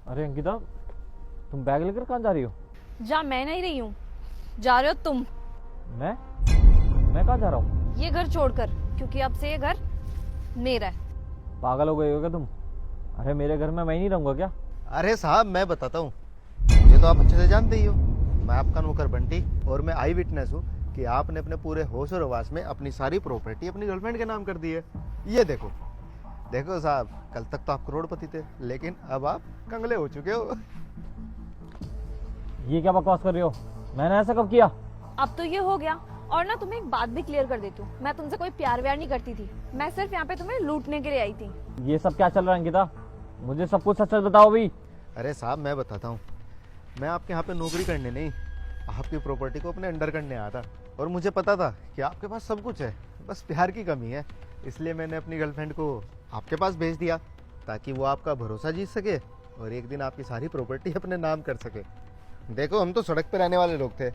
अरे अंकिता, तुम बैग लेकर कहाँ जा रही हो? जा मैं नहीं रही हूँ, जा रहे हो तुम। मैं कहाँ जा रहा हूँ? ये घर छोड़कर, क्योंकि अब से ये घर मेरा है। पागल हो गई हो क्या तुम? अरे मेरे घर में मैं नहीं रहूंगा क्या? अरे साहब, मैं बताता हूँ। मुझे तो आप अच्छे से जानते ही हो। मैं आपका नौकर बंटी और मैं आई विटनेस हूँ कि आपने अपने पूरे होश और हवास में अपनी सारी प्रॉपर्टी अपनी गर्लफ्रेंड के नाम कर दी है। ये देखो देखो साहब, कल तक तो आप करोड़पति थे, लेकिन अब आप कंगले हो चुके हो। ये क्या बकवास कर रही हो? मैंने ऐसा कब किया? अब तो ये हो गया। और ना तुम्हें एक बात भी क्लियर कर देती हूँ, मैं तुमसे कोई प्यार व्यार नहीं करती थी। मैं सिर्फ यहाँ पे तुम्हें लूटने के लिए आई थी। ये सब क्या चल रहा है अंकिता? मुझे सब कुछ सच सच बताओ भी। अरे साहब, मैं बताता हूँ। मैं आपके यहाँ पे नौकरी करने नहीं, आपकी प्रॉपर्टी को अपने अंडर करने आया था। और मुझे पता था कि आपके पास सब कुछ है, बस प्यार की कमी है। इसलिए मैंने अपनी गर्लफ्रेंड को आपके पास भेज दिया, ताकि वो आपका भरोसा जीत सके और एक दिन आपकी सारी प्रॉपर्टी अपने नाम कर सके। देखो, हम तो सड़क पे रहने वाले लोग थे,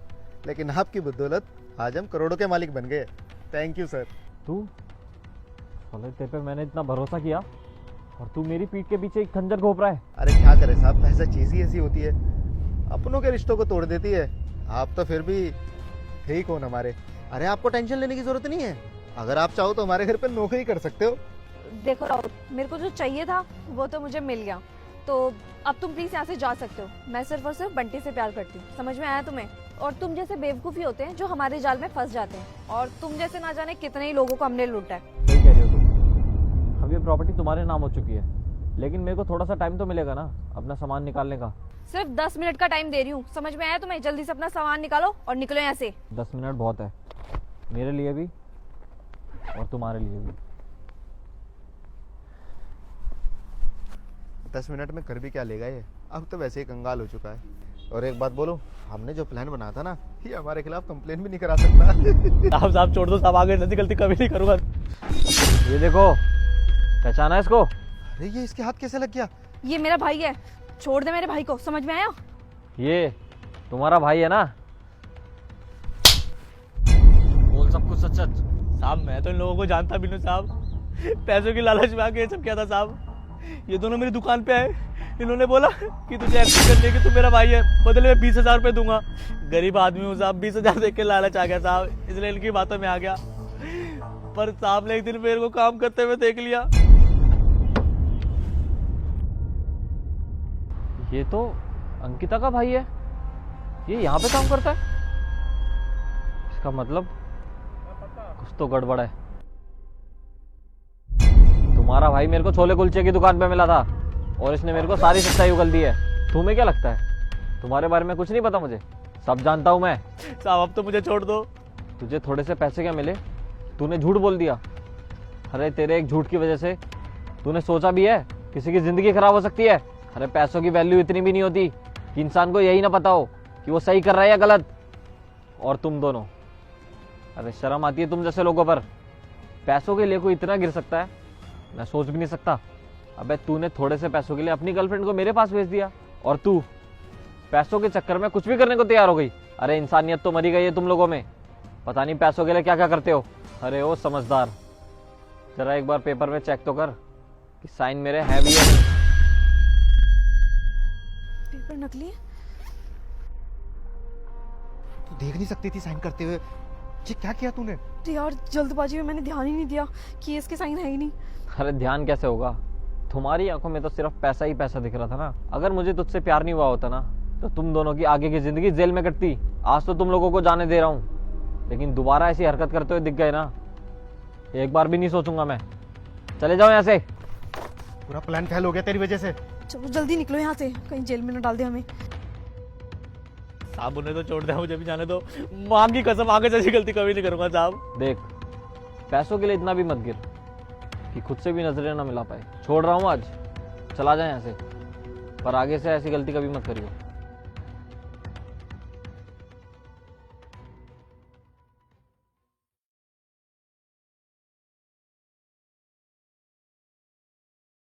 लेकिन आपकी बदौलत आज हम करोड़ों के मालिक बन गए। Thank you sir. तू साले, तेरे पे मैंने इतना भरोसा किया और तू मेरी पीठ के पीछे एक खंजर घोंप रहा है। अरे क्या करे साहब, पैसा चीज ही ऐसी होती है, अपनों के रिश्तों को तोड़ देती है। आप तो फिर भी थे ही कौन हमारे। अरे आपको टेंशन लेने की जरूरत नहीं है, अगर आप चाहो तो हमारे घर पे नौकरी कर सकते हो। देखो राहुल, मेरे को जो चाहिए था वो तो मुझे मिल गया, तो अब तुम प्लीज यहाँ से जा सकते हो। मैं सिर्फ और सिर्फ बंटी से प्यार करती हूँ, समझ में आया तुम्हें? और तुम जैसे बेवकूफी होते हैं जो हमारे जाल में फंस जाते हैं, और तुम जैसे ना जाने कितने ही लोगों को हमने लूटा है। सही कह रही हो तुम। अब ये प्रॉपर्टी तुम्हारे नाम हो चुकी है, लेकिन मेरे को थोड़ा सा टाइम तो मिलेगा ना अपना सामान निकालने का। सिर्फ 10 मिनट का टाइम दे रही हूँ, समझ में आया तुम्हें? जल्दी से अपना सामान निकालो और निकलो यहाँ से। 10 मिनट बहुत है, मेरे लिए भी और तुम्हारे लिए भी। 10 मिनट में कर भी क्या लेगा ये, अब तो वैसे ही कंगाल हो चुका है। और एक बात बोलो, हमने जो प्लान बनाया था ना, ये हमारे खिलाफ कंप्लेन भी नहीं करा सकता। साहब छोड़ दो साहब, आगे ऐसी गलती कभी नहीं करूंगा। ये देखो, पहचाना इसको? अरे ये इसके हाथ कैसे लग गया? ये मेरा भाई है, छोड़ दे मेरे भाई को, समझ में आया? ये तुम्हारा भाई है ना? बोल सब कुछ सच सच। साहब मैं तो इन लोगों को जानता भी नहीं साहब, पैसों की लालच में आके ये सब किया था साहब। ये दोनों मेरी दुकान पे आए, इन्होंने बोला कि तुझे एक्टिंग करने की, तू मेरा भाई है, बदले में 20,000 रुपये दूंगा। गरीब आदमी हूँ साहब, 20,000 देख के लालच आ गया साहब, इसलिए इनकी बातों में आ गया। पर साहब ने एक दिन मेरे को काम करते हुए देख लिया। ये तो अंकिता का भाई है, ये यहाँ पे काम करता है। इसका मतलब कुछ तो गड़बड़ है। तुम्हारा भाई मेरे को छोले कुलचे की दुकान पे मिला था और इसने मेरे को सारी सच्चाई उगल दी है। तुम्हें क्या लगता है तुम्हारे बारे में कुछ नहीं पता? मुझे सब जानता हूँ मैं। साहब अब तो मुझे छोड़ दो। तुझे थोड़े से पैसे क्या मिले, तूने झूठ बोल दिया। अरे तेरे एक झूठ की वजह से तूने सोचा भी है किसी की जिंदगी खराब हो सकती है? अरे पैसों की वैल्यू इतनी भी नहीं होती कि इंसान को यही ना पता हो कि वो सही कर रहा है या गलत। और तुम दोनों, अरे शर्म आती है तुम जैसे लोगों पर। पैसों के लिए कोई इतना गिर सकता है, मैं सोच भी नहीं सकता। अबे तूने थोड़े से पैसों के लिए अपनी गर्लफ्रेंड को मेरे पास भेज दिया, और तू पैसों के चक्कर में कुछ भी करने को तैयार हो गई। अरे इंसानियत तो मरी गई है तुम लोगों में, पता नहीं पैसों के लिए क्या क्या करते हो। अरे ओ समझदार, जरा एक बार पेपर में चेक तो कर कि साइन मेरे हैं भी या नहीं। पेपर नकली है? तू देख नहीं सकती थी साइन करते हुए? ये क्या किया तूने? तो यार जल्दबाजी में मैंने ध्यान ही नहीं दिया कि इसके साइन है ही नहीं। अरे ध्यान कैसे होगा, तुम्हारी आंखों में तो सिर्फ पैसा ही पैसा दिख रहा था ना। अगर मुझे तुझसे प्यार नहीं हुआ होता ना, तो तुम दोनों की आगे की जिंदगी जेल में कटती। आज तो तुम लोगों को जाने दे रहा हूँ, लेकिन दोबारा ऐसी हरकत करते हुए दिख गए ना, एक बार भी नहीं सोचूंगा मैं। चले जाओ यहाँ से। पूरा प्लान फेल हो गया तेरी वजह से। चलो जल्दी निकलो यहाँ से, कहीं जेल में न डाल दे हमें। साहब उन्हें तो छोड़ दिया, मुझे भी जाने दो। माँ की कसम आगे से ऐसी गलती कभी नहीं करूंगा साहब। देख, पैसों के लिए इतना भी मत गिर कि खुद से भी नजरें ना मिला पाए। छोड़ रहा हूँ आज, चला जाए यहाँ से, पर आगे से ऐसी गलती कभी मत करियो।